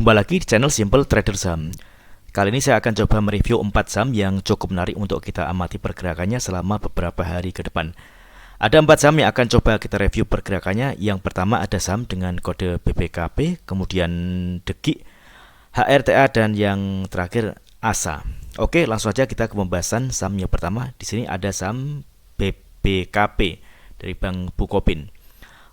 Jumpa lagi di channel Simple Trader Saham. Kali ini saya akan coba mereview 4 saham yang cukup menarik untuk kita amati pergerakannya selama beberapa hari ke depan. Ada 4 saham yang akan coba kita review pergerakannya. Yang pertama ada saham dengan kode BPKP, kemudian DEGI, HRTA, dan yang terakhir ASA. Oke, langsung saja kita ke pembahasan saham yang pertama. Di sini ada saham BPKP dari Bank Bukopin.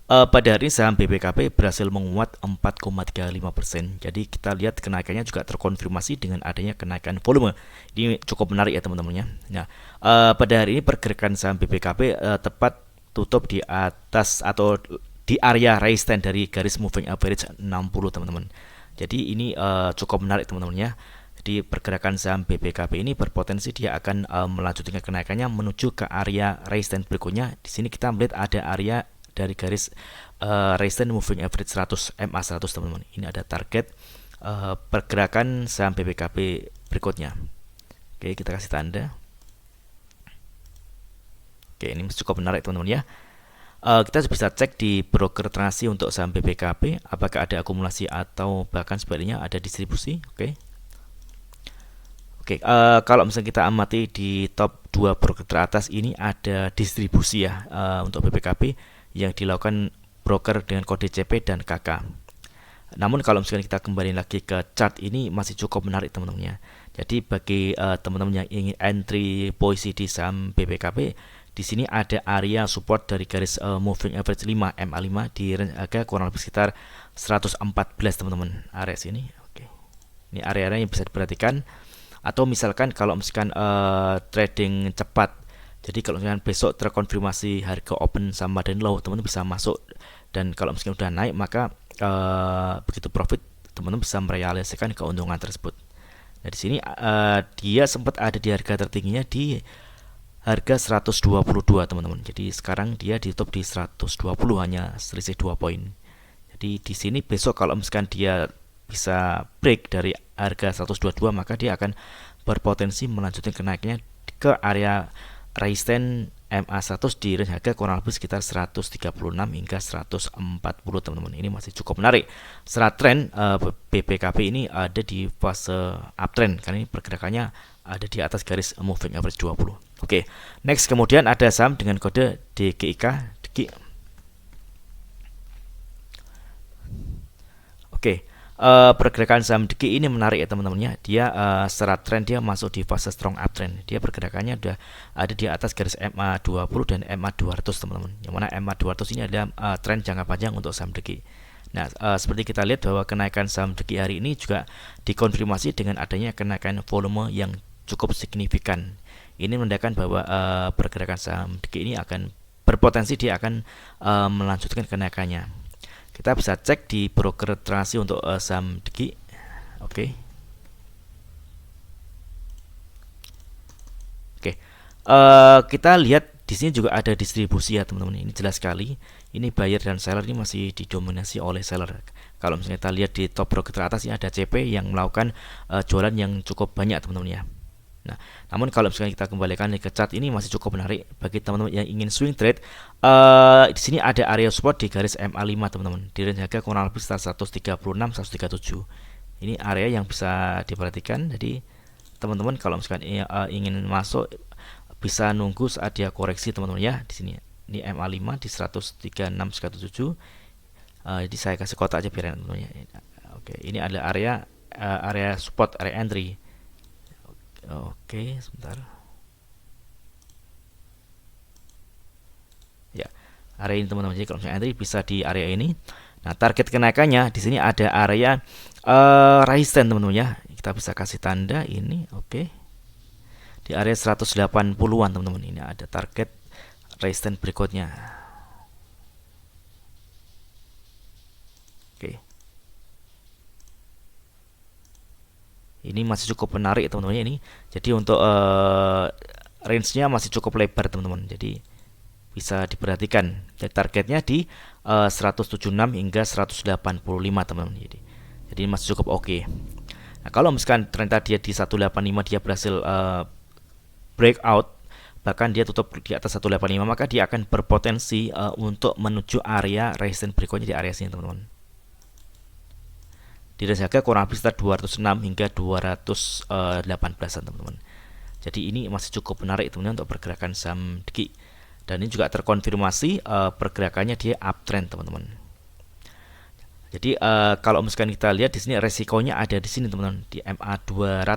Pada hari ini saham BPKP berhasil menguat 4,35%. Jadi kita lihat kenaikannya juga terkonfirmasi dengan adanya kenaikan volume. Ini cukup menarik ya teman-teman ya. Nah, pada hari ini pergerakan saham BPKP tepat tutup di atas atau di area resistance dari garis moving average 60 teman-teman. Jadi ini cukup menarik teman-teman ya. Jadi pergerakan saham BPKP ini berpotensi dia akan melanjutkan kenaikannya menuju ke area resistance berikutnya. Di sini kita melihat ada area dari garis resistance moving average 100 MA100 teman-teman. Ini ada target pergerakan saham BPKP berikutnya. Oke, kita kasih tanda. Oke, ini cukup menarik teman-teman ya. Kita bisa cek di broker transaksi untuk saham BPKP apakah ada akumulasi atau bahkan sebaliknya ada distribusi. Oke, kalau misalnya kita amati di top 2 broker teratas ini ada distribusi ya untuk BPKP yang dilakukan broker dengan kode CP dan KK. Namun kalau misalkan kita kembali lagi ke chart ini masih cukup menarik teman-teman ya. Jadi bagi teman-teman yang ingin entry posisi di saham BPKP, di sini ada area support dari garis moving average 5 MA5 di harga kurang lebih sekitar 114 teman-teman. Area sini. Oke. Ini area-area yang bisa diperhatikan. Atau misalkan kalau misalkan trading cepat, jadi kalau misalkan besok terkonfirmasi harga open sama dan low, teman-teman bisa masuk, dan kalau misalkan udah naik maka begitu profit teman-teman bisa merealisasikan keuntungan tersebut. Nah di sini dia sempat ada di harga tertingginya di harga 122 teman-teman. Jadi sekarang dia ditutup di 120, hanya selisih 2 poin. Jadi di sini besok kalau misalkan dia bisa break dari harga 122 maka dia akan berpotensi melanjutkan kenaikannya ke area resistance MA100 di range harga kurang lebih sekitar 136 hingga 140 teman-teman. Ini masih cukup menarik. Secara tren BPKP ini ada di fase uptrend karena ini pergerakannya ada di atas garis moving average 20. Oke, next kemudian ada saham dengan kode DGIK. Oke. Pergerakan saham DEGI ini menarik ya teman-teman ya. Dia secara tren dia masuk di fase strong uptrend. Dia pergerakannya udah ada di atas garis MA20 dan MA200 teman-teman. Yang mana MA200 ini adalah tren jangka panjang untuk saham DEGI. Nah, seperti kita lihat bahwa kenaikan saham DEGI hari ini juga dikonfirmasi dengan adanya kenaikan volume yang cukup signifikan. Ini menandakan bahwa pergerakan saham DEGI ini akan berpotensi dia akan melanjutkan kenaikannya. Kita bisa cek di broker transaksi untuk saham DEGI. Oke. Kita lihat di sini juga ada distribusi ya teman-teman. Ini jelas sekali. Ini buyer dan seller ini masih didominasi oleh seller. Kalau misalnya kita lihat di top broker teratas ini ada CP yang melakukan jualan yang cukup banyak teman-teman ya. Nah, namun kalau misalnya kita kembalikan ke chart ini masih cukup menarik bagi teman-teman yang ingin swing trade. Di sini ada area support di garis MA5 teman-teman. Di range harga kurang lebih sekitar 136 137. Ini area yang bisa diperhatikan. Jadi teman-teman kalau misalkan ingin masuk bisa nunggu saat dia koreksi teman-teman ya. Di sini ini MA5 di 136 137. Jadi saya kasih kotak aja biar teman-teman ya. Oke, ini adalah area support, area entry. Oke, sebentar. Ya, area ini teman-teman. Jadi kalau misalnya entry bisa di area ini. Nah, target kenaikannya di sini ada area resistance teman-teman ya. Kita bisa kasih tanda ini, oke. Di area 180-an teman-teman. Ini ada target resistance berikutnya. Oke. Ini masih cukup menarik teman-teman ini. Jadi untuk range-nya masih cukup lebar teman-teman. Jadi bisa diperhatikan. Jadi targetnya di 176 hingga 185 teman-teman. Jadi masih cukup oke. Nah, kalau misalkan ternyata dia di 185 dia berhasil breakout, bahkan dia tutup di atas 185, maka dia akan berpotensi untuk menuju area resistance berikutnya di area sini teman-teman. di range harga kurang lebih sekitar 206 hingga 218-an teman-teman. Jadi ini masih cukup menarik teman-teman untuk pergerakan saham DKI. Dan ini juga terkonfirmasi pergerakannya dia uptrend teman-teman. Jadi kalau misalkan kita lihat di sini resikonya ada di sini teman-teman, di MA 200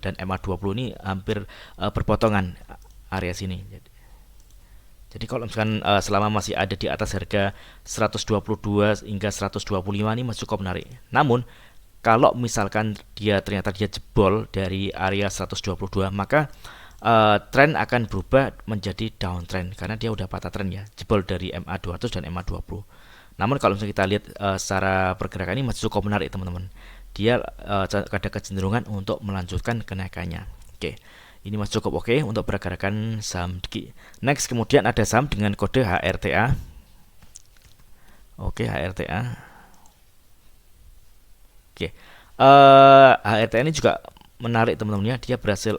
dan MA 20 ini hampir berpotongan area sini. Jadi kalau misalkan selama masih ada di atas harga 122 hingga 125 ini masih cukup menarik. Namun kalau misalkan ternyata dia jebol dari area 122, maka tren akan berubah menjadi downtrend karena dia udah patah tren ya, jebol dari MA 200 dan MA 20. Namun kalau misalnya kita lihat secara pergerakan ini masih cukup menarik teman-teman. Dia ada kecenderungan untuk melanjutkan kenaikannya. Oke. Ini masih cukup oke untuk pergerakan saham DKI. Next, kemudian ada saham dengan kode HRTA. Oke, HRTA. Oke. HRTA ini juga menarik teman-teman ya. Dia berhasil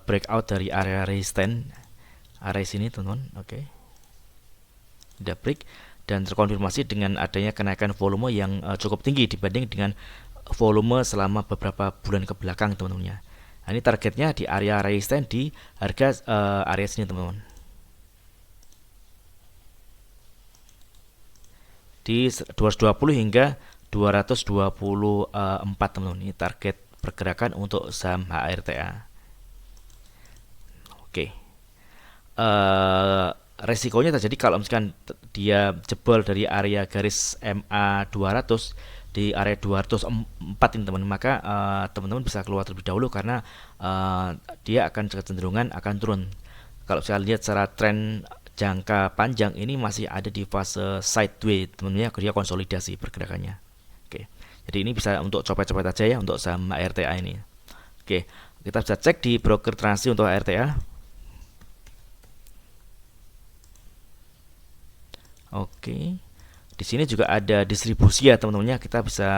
breakout dari area resistance. Area sini teman-teman. Oke. Ada break dan terkonfirmasi dengan adanya kenaikan volume yang cukup tinggi dibanding dengan volume selama beberapa bulan ke belakang teman-teman ya. Nah, ini targetnya di area resistance di harga area sini teman-teman. Di 220 hingga 224 teman-teman. Ini target pergerakan untuk saham HRTA. Oke. Resikonya terjadi kalau misalkan dia jebol dari area garis MA 200 di area 204 ini teman-teman, maka teman-teman bisa keluar terlebih dahulu karena dia akan kecenderungan akan turun. Kalau saya lihat secara tren jangka panjang ini masih ada di fase sideways teman-teman ya, dia konsolidasi pergerakannya. Oke. Jadi ini bisa untuk copet-copet aja ya untuk saham HRTA ini. Oke, kita bisa cek di broker transaksi untuk HRTA. Oke. Di sini juga ada distribusi ya teman-teman ya. Kita bisa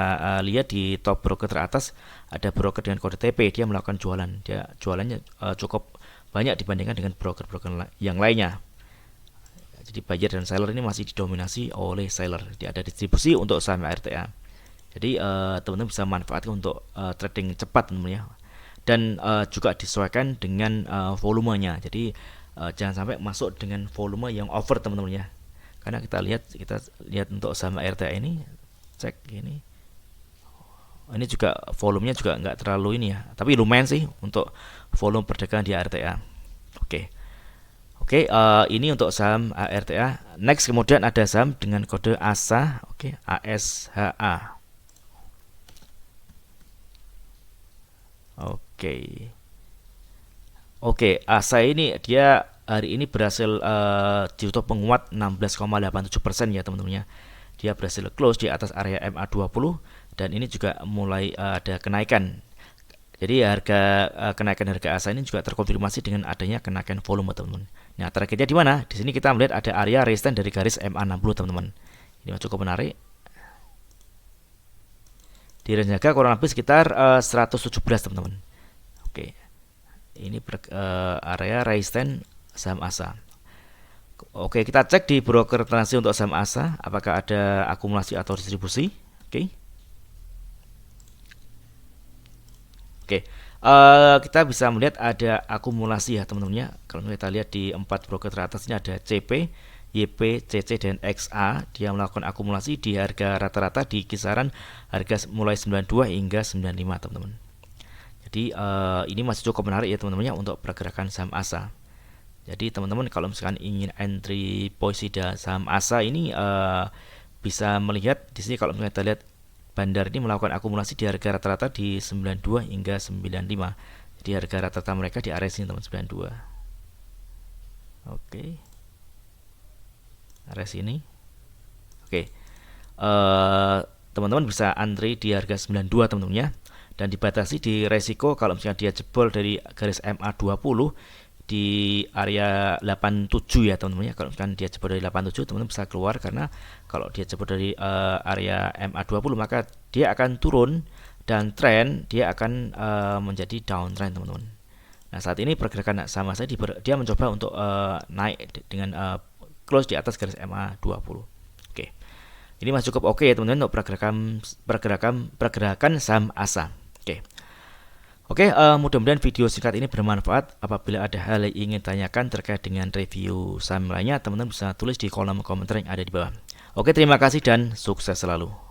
lihat di top broker teratas ada broker dengan kode TP, dia melakukan jualan. Dia jualannya cukup banyak dibandingkan dengan broker-broker yang lainnya. Jadi buyer dan seller ini masih didominasi oleh seller. Dia ada distribusi untuk saham RTA. Jadi teman-teman bisa manfaatkan untuk trading cepat teman-teman ya. Dan juga disesuaikan dengan volumenya. Jadi jangan sampai masuk dengan volume yang over teman-teman ya. Karena kita lihat untuk saham RTA ini, cek ini juga volumenya juga nggak terlalu ini ya, tapi lumayan sih untuk volume perdagangan di RTA. Oke, ini untuk saham RTA. Next, kemudian ada saham dengan kode ASA. Oke, ASHA. Oke, ASA ini dia hari ini berhasil ditutup menguat 16,87% ya teman-teman ya. Dia berhasil close di atas area MA 20 dan ini juga mulai ada kenaikan. Jadi kenaikan harga ASA ini juga terkonfirmasi dengan adanya kenaikan volume teman-teman. Nah, targetnya di mana? Di sini kita melihat ada area resistance dari garis MA 60 teman-teman. Ini cukup menarik. Di range harga kurang lebih sekitar 117 teman-teman. Oke. Ini area resistance saham ASA. Oke, kita cek di broker transaksi untuk saham ASA apakah ada akumulasi atau distribusi. Oke. Kita bisa melihat ada akumulasi ya teman-teman ya. Kalau kita lihat di 4 broker teratas ini ada CP, YP, CC dan XA. Dia melakukan akumulasi di harga rata-rata di kisaran harga mulai 92 hingga 95 teman-teman. Jadi ini masih cukup menarik ya teman-teman ya untuk pergerakan saham ASA. Jadi teman-teman kalau misalkan ingin entry posisi saham ASA ini bisa melihat di sini kalau misalnya kita lihat Bandar ini melakukan akumulasi di harga rata-rata di 92 hingga 95. Jadi harga rata-rata mereka di area sini teman 92. Oke. Area sini. Oke. Teman-teman bisa antri di harga 92 teman-teman ya. Dan dibatasi di resiko kalau misalnya dia jebol dari garis MA 20 di area 87 ya teman-teman ya. Kalau misalkan dia jebol dari 87 teman-teman bisa keluar karena kalau dia jebol dari area MA 20 maka dia akan turun dan tren dia akan menjadi downtrend teman-teman. Nah, saat ini pergerakan sama saya dia mencoba untuk naik dengan close di atas garis MA 20. Oke. Ini masih cukup oke ya teman-teman untuk pergerakan saham ASA. Oke. Oke, mudah-mudahan video singkat ini bermanfaat. Apabila ada hal yang ingin tanyakan terkait dengan review saham lainnya, teman-teman bisa tulis di kolom komentar yang ada di bawah. Oke, terima kasih dan sukses selalu.